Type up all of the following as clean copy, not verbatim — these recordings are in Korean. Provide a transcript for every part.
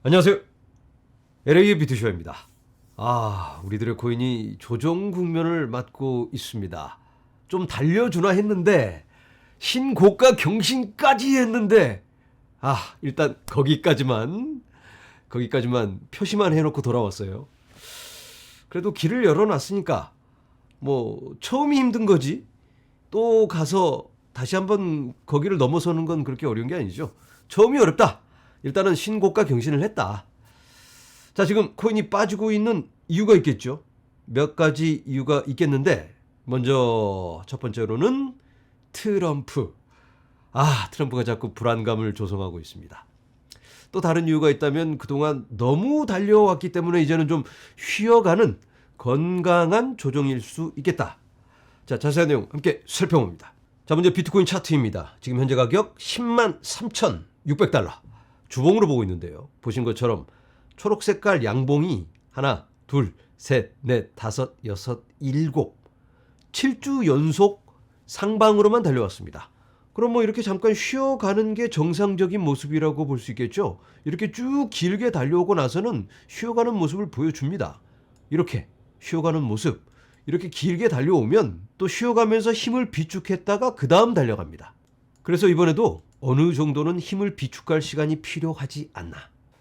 안녕하세요. LA의 비트쇼입니다. 우리들의 코인이 조정 국면을 맞고 있습니다. 좀 달려주나 했는데 신고가 경신까지 했는데 일단 거기까지만 표시만 해놓고 돌아왔어요. 그래도 길을 열어놨으니까 처음이 힘든 거지 또 가서 다시 한번 거기를 넘어서는 건 그렇게 어려운 게 아니죠. 처음이 어렵다. 일단은 신고가 경신을 했다. 자, 지금 코인이 빠지고 있는 이유가 있겠죠. 몇 가지 이유가 있겠는데 먼저 첫 번째로는 트럼프. 트럼프가 자꾸 불안감을 조성하고 있습니다. 또 다른 이유가 있다면 그동안 너무 달려왔기 때문에 이제는 좀 쉬어가는 건강한 조정일 수 있겠다. 자, 자세한 내용 함께 살펴봅니다. 자, 먼저 비트코인 차트입니다. 지금 현재 가격 10만 3,600달러. 주봉으로 보고 있는데요. 보신 것처럼 초록 색깔 양봉이 하나, 둘, 셋, 넷, 다섯, 여섯, 일곱 7주 연속 상방으로만 달려왔습니다. 그럼 이렇게 잠깐 쉬어가는 게 정상적인 모습이라고 볼 수 있겠죠. 이렇게 쭉 길게 달려오고 나서는 쉬어가는 모습을 보여줍니다. 이렇게 쉬어가는 모습, 이렇게 길게 달려오면 또 쉬어가면서 힘을 비축했다가 그 다음 달려갑니다. 그래서 이번에도 어느 정도는 힘을 비축할 시간이 필요하지 않나.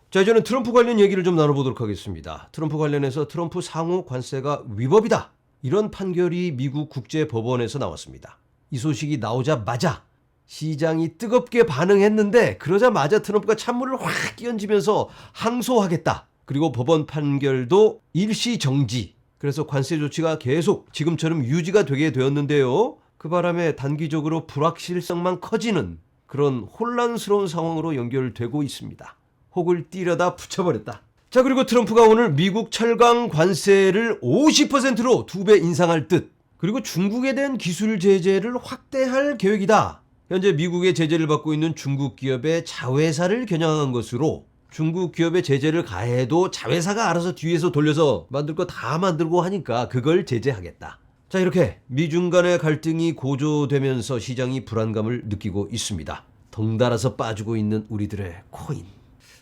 자, 이제는 트럼프 관련 얘기를 좀 나눠보도록 하겠습니다. 트럼프 관련해서 트럼프 상호 관세가 위법이다. 이런 판결이 미국 국제법원에서 나왔습니다. 이 소식이 나오자마자 시장이 뜨겁게 반응했는데 그러자마자 트럼프가 찬물을 확 끼얹으면서 항소하겠다. 그리고 법원 판결도 일시 정지. 그래서 관세 조치가 계속 지금처럼 유지가 되게 되었는데요. 그 바람에 단기적으로 불확실성만 커지는 그런 혼란스러운 상황으로 연결되고 있습니다. 혹을 찌려다 붙여버렸다. 자, 그리고 트럼프가 오늘 미국 철강 관세를 50%로 2배 인상할 듯. 그리고 중국에 대한 기술 제재를 확대할 계획이다. 현재 미국의 제재를 받고 있는 중국 기업의 자회사를 겨냥한 것으로 중국 기업의 제재를 가해도 자회사가 알아서 뒤에서 돌려서 만들 거 다 만들고 하니까 그걸 제재하겠다. 자, 이렇게 미중 간의 갈등이 고조되면서 시장이 불안감을 느끼고 있습니다. 덩달아서 빠지고 있는 우리들의 코인.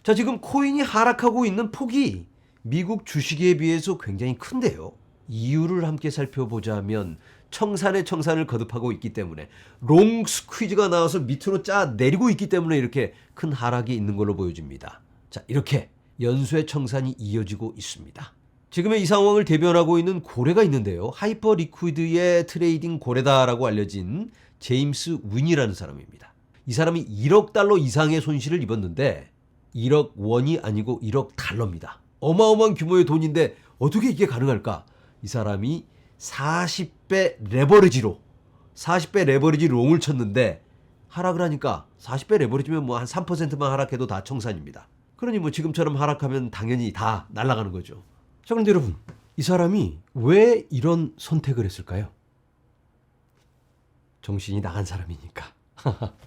자, 지금 코인이 하락하고 있는 폭이 미국 주식에 비해서 굉장히 큰데요. 이유를 함께 살펴보자면 청산에 청산을 거듭하고 있기 때문에 롱 스퀴즈가 나와서 밑으로 짜 내리고 있기 때문에 이렇게 큰 하락이 있는 걸로 보여집니다. 자, 이렇게 연쇄 청산이 이어지고 있습니다. 지금의 이 상황을 대변하고 있는 고래가 있는데요. 하이퍼 리퀴드의 트레이딩 고래다라고 알려진 제임스 윈이라는 사람입니다. 이 사람이 1억 달러 이상의 손실을 입었는데 1억 원이 아니고 1억 달러입니다. 어마어마한 규모의 돈인데 어떻게 이게 가능할까? 이 사람이 40배 레버리지 롱을 쳤는데 하락을 하니까 40배 레버리지면 한 3%만 하락해도 다 청산입니다. 그러니 지금처럼 하락하면 당연히 다 날아가는 거죠. 자, 그런데 여러분, 이 사람이 왜 이런 선택을 했을까요? 정신이 나간 사람이니까.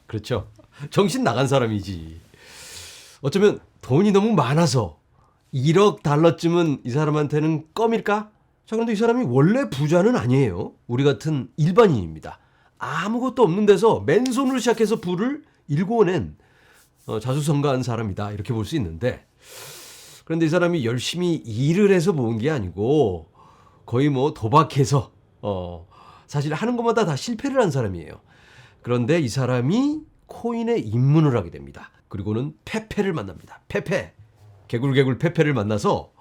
그렇죠. 정신 나간 사람이지. 어쩌면 돈이 너무 많아서 1억 달러쯤은 이 사람한테는 껌일까? 자, 그런데 이 사람이 원래 부자는 아니에요. 우리 같은 일반인입니다. 아무것도 없는 데서 맨손으로 시작해서 부를 일궈낸 자수성가한 사람이다. 이렇게 볼 수 있는데, 그런데 이 사람이 열심히 일을 해서 모은 게 아니고 거의 도박해서 사실 하는 것마다 다 실패를 한 사람이에요. 그런데 이 사람이 코인에 입문을 하게 됩니다. 그리고는 페페를 만납니다. 개굴개굴 페페를 만나서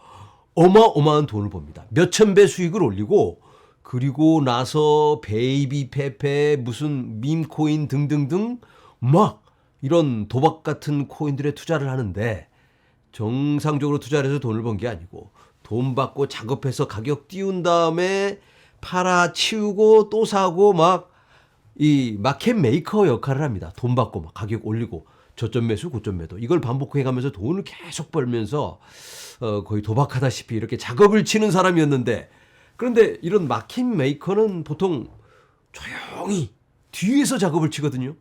어마어마한 돈을 법니다. 몇천 배 수익을 올리고, 그리고 나서 베이비 페페, 무슨 밈코인 등등등 막 이런 도박 같은 코인들에 투자를 하는데, 정상적으로 투자를 해서 돈을 번 게 아니고 돈 받고 작업해서 가격 띄운 다음에 팔아치우고 또 사고 막 이 마켓 메이커 역할을 합니다. 돈 받고 막 가격 올리고 저점 매수 고점 매도 이걸 반복해 가면서 돈을 계속 벌면서 거의 도박하다시피 이렇게 작업을 치는 사람이었는데, 그런데 이런 마켓 메이커는 보통 조용히 뒤에서 작업을 치거든요.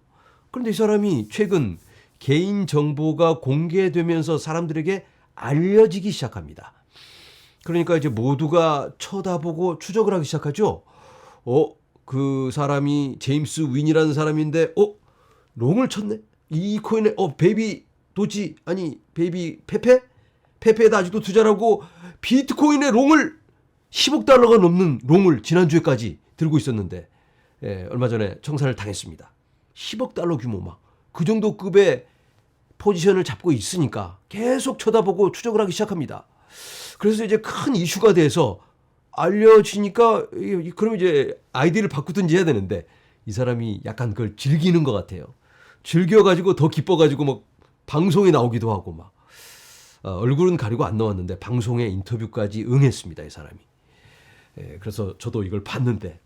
그런데 이 사람이 최근 개인 정보가 공개되면서 사람들에게 알려지기 시작합니다. 그러니까 이제 모두가 쳐다보고 추적을 하기 시작하죠. 그 사람이 제임스 윈이라는 사람인데 롱을 쳤네. 이 코인에 베이비 도지 아니 베이비 페페 페페에다 아직도 투자를 하고 비트코인의 롱을 10억 달러가 넘는 롱을 지난주에까지 들고 있었는데 얼마 전에 청산을 당했습니다. 10억 달러 규모 막 그 정도 급의 포지션을 잡고 있으니까 계속 쳐다보고 추적을 하기 시작합니다. 그래서 이제 큰 이슈가 돼서 알려지니까 그럼 이제 아이디를 바꾸든지 해야 되는데 이 사람이 약간 그걸 즐기는 것 같아요. 즐겨가지고 더 기뻐가지고 막 방송에 나오기도 하고 막 얼굴은 가리고 안 나왔는데 방송에 인터뷰까지 응했습니다. 이 사람이. 그래서 저도 이걸 봤는데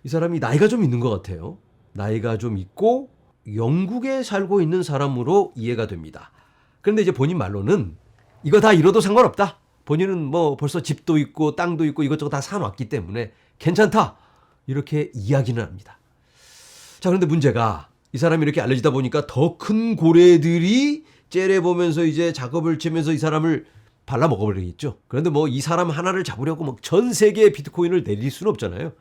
이 사람이 나이가 좀 있는 것 같아요. 나이가 좀 있고 영국에 살고 있는 사람으로 이해가 됩니다. 그런데 이제 본인 말로는 이거 다 잃어도 상관없다. 본인은 뭐 벌써 집도 있고 땅도 있고 이것저것 다 사놨기 때문에 괜찮다. 이렇게 이야기는 합니다. 자, 그런데 문제가 이 사람이 이렇게 알려지다 보니까 더 큰 고래들이 째려보면서 이제 작업을 치면서 이 사람을 발라 먹어버리겠죠. 그런데 뭐 이 사람 하나를 잡으려고 뭐 전 세계의 비트코인을 내릴 수는 없잖아요.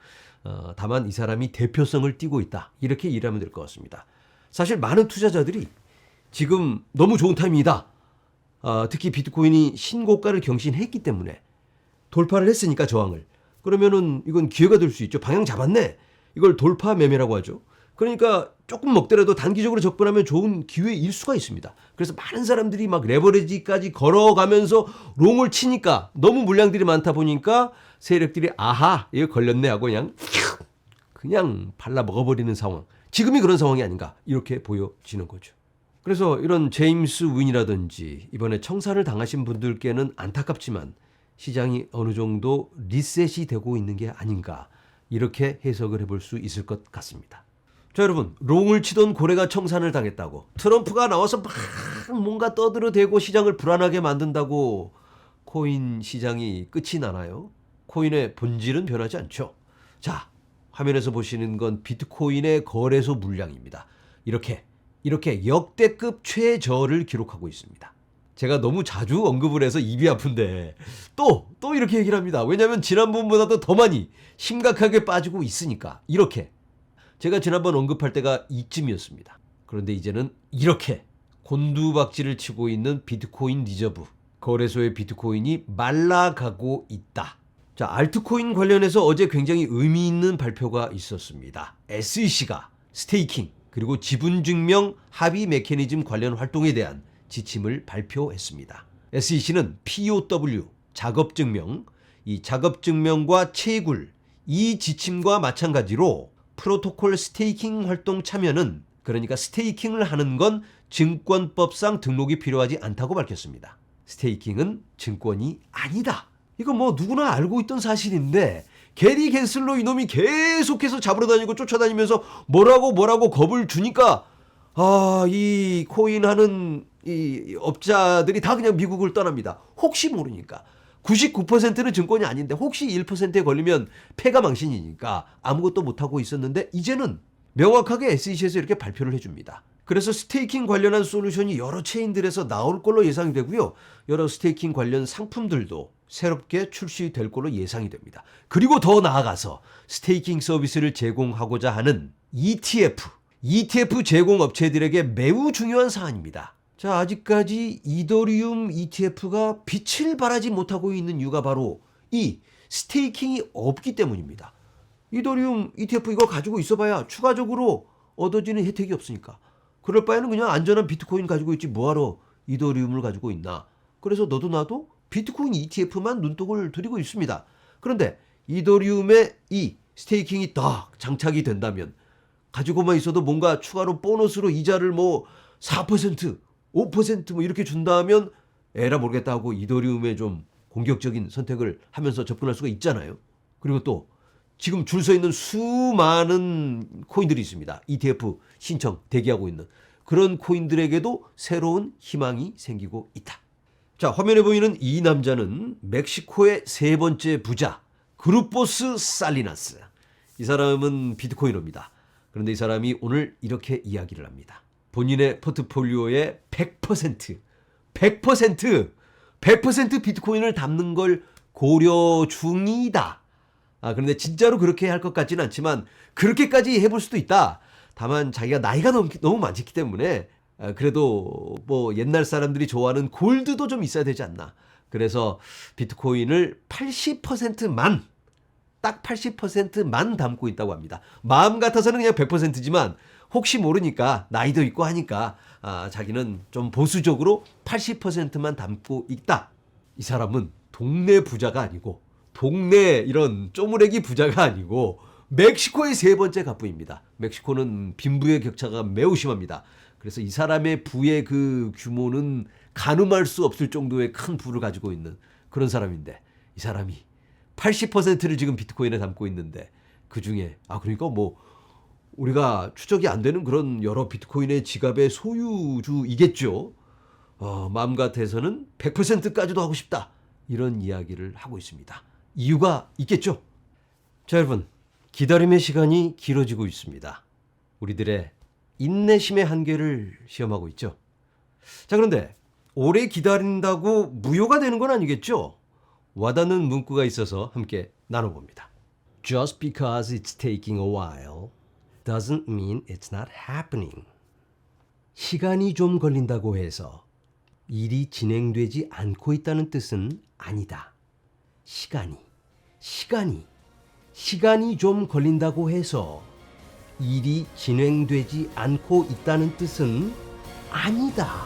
다만 이 사람이 대표성을 띠고 있다. 이렇게 이해하면 될 것 같습니다. 사실 많은 투자자들이 지금 너무 좋은 타이밍이다. 특히 비트코인이 신고가를 경신했기 때문에 돌파를 했으니까 저항을. 그러면은 이건 기회가 될 수 있죠. 방향 잡았네. 이걸 돌파 매매라고 하죠. 그러니까 조금 먹더라도 단기적으로 접근하면 좋은 기회일 수가 있습니다. 그래서 많은 사람들이 막 레버리지까지 걸어가면서 롱을 치니까 너무 물량들이 많다 보니까 세력들이 아하 이거 걸렸네 하고 그냥 발라 먹어버리는 상황. 지금이 그런 상황이 아닌가 이렇게 보여지는 거죠. 그래서 이런 제임스 윈이라든지 이번에 청산을 당하신 분들께는 안타깝지만 시장이 어느 정도 리셋이 되고 있는 게 아닌가 이렇게 해석을 해볼 수 있을 것 같습니다. 자, 여러분, 롱을 치던 고래가 청산을 당했다고 트럼프가 나와서 막 뭔가 떠들어대고 시장을 불안하게 만든다고 코인 시장이 끝이 나나요? 코인의 본질은 변하지 않죠. 자, 화면에서 보시는 건 비트코인의 거래소 물량입니다. 이렇게 역대급 최저를 기록하고 있습니다. 제가 너무 자주 언급을 해서 입이 아픈데 또 이렇게 얘기를 합니다. 왜냐하면 지난번보다도 더 많이 심각하게 빠지고 있으니까. 이렇게 제가 지난번 언급할 때가 이쯤이었습니다. 그런데 이제는 이렇게 곤두박질을 치고 있는 비트코인 리저브 거래소의 비트코인이 말라가고 있다. 자, 알트코인 관련해서 어제 굉장히 의미 있는 발표가 있었습니다. SEC가 스테이킹 그리고 지분증명 합의 메커니즘 관련 활동에 대한 지침을 발표했습니다. SEC는 POW, 작업증명, 이 작업증명과 채굴, 이 지침과 마찬가지로 프로토콜 스테이킹 활동 참여는 그러니까 스테이킹을 하는 건 증권법상 등록이 필요하지 않다고 밝혔습니다. 스테이킹은 증권이 아니다. 이거 뭐 누구나 알고 있던 사실인데 게리 겐슬로 이놈이 계속해서 잡으러 다니고 쫓아다니면서 뭐라고 겁을 주니까 이 코인 하는 이 업자들이 다 그냥 미국을 떠납니다. 혹시 모르니까. 99%는 증권이 아닌데 혹시 1%에 걸리면 패가망신이니까 아무것도 못하고 있었는데 이제는 명확하게 SEC에서 이렇게 발표를 해줍니다. 그래서 스테이킹 관련한 솔루션이 여러 체인들에서 나올 걸로 예상이 되고요. 여러 스테이킹 관련 상품들도 새롭게 출시될 걸로 예상이 됩니다. 그리고 더 나아가서 스테이킹 서비스를 제공하고자 하는 ETF 제공 업체들에게 매우 중요한 사안입니다. 자, 아직까지 이더리움 ETF가 빛을 발하지 못하고 있는 이유가 바로 이 스테이킹이 없기 때문입니다. 이더리움 ETF 이거 가지고 있어봐야 추가적으로 얻어지는 혜택이 없으니까. 그럴 바에는 그냥 안전한 비트코인 가지고 있지 뭐하러 이더리움을 가지고 있나. 그래서 너도 나도 비트코인 ETF만 눈독을 들이고 있습니다. 그런데 이더리움의 이 스테이킹이 딱 장착이 된다면 가지고만 있어도 뭔가 추가로 보너스로 이자를 뭐 4%, 5% 뭐 이렇게 준다면 에라 모르겠다 하고 이더리움에 좀 공격적인 선택을 하면서 접근할 수가 있잖아요. 그리고 또 지금 줄 서 있는 수많은 코인들이 있습니다. ETF 신청 대기하고 있는 그런 코인들에게도 새로운 희망이 생기고 있다. 자, 화면에 보이는 이 남자는 멕시코의 세 번째 부자 그루포스 살리나스. 이 사람은 비트코이너입니다. 그런데 이 사람이 오늘 이렇게 이야기를 합니다. 본인의 포트폴리오의 100% 비트코인을 담는 걸 고려 중이다. 그런데 진짜로 그렇게 할 것 같지는 않지만 그렇게까지 해볼 수도 있다. 다만 자기가 나이가 너무 많기 때문에 그래도 뭐 옛날 사람들이 좋아하는 골드도 좀 있어야 되지 않나. 그래서 비트코인을 80%만 딱 80%만 담고 있다고 합니다. 마음 같아서는 그냥 100%지만 혹시 모르니까 나이도 있고 하니까 자기는 좀 보수적으로 80%만 담고 있다. 이 사람은 동네 부자가 아니고 동네 이런 쪼무레기 부자가 아니고 멕시코의 세 번째 갑부입니다. 멕시코는 빈부의 격차가 매우 심합니다. 그래서 이 사람의 부의 그 규모는 가늠할 수 없을 정도의 큰 부를 가지고 있는 그런 사람인데 이 사람이 80%를 지금 비트코인에 담고 있는데 그중에 그러니까 뭐 우리가 추적이 안 되는 그런 여러 비트코인의 지갑의 소유주이겠죠. 마음 같아서는 100%까지도 하고 싶다. 이런 이야기를 하고 있습니다. 이유가 있겠죠. 자, 여러분. 기다림의 시간이 길어지고 있습니다. 우리들의 인내심의 한계를 시험하고 있죠. 자, 그런데 오래 기다린다고 무효가 되는 건 아니겠죠? 와닿는 문구가 있어서 함께 나눠봅니다. Just because it's taking a while doesn't mean it's not happening. 시간이 좀 걸린다고 해서 일이 진행되지 않고 있다는 뜻은 아니다. 시간이 좀 걸린다고 해서 일이 진행되지 않고 있다는 뜻은 아니다.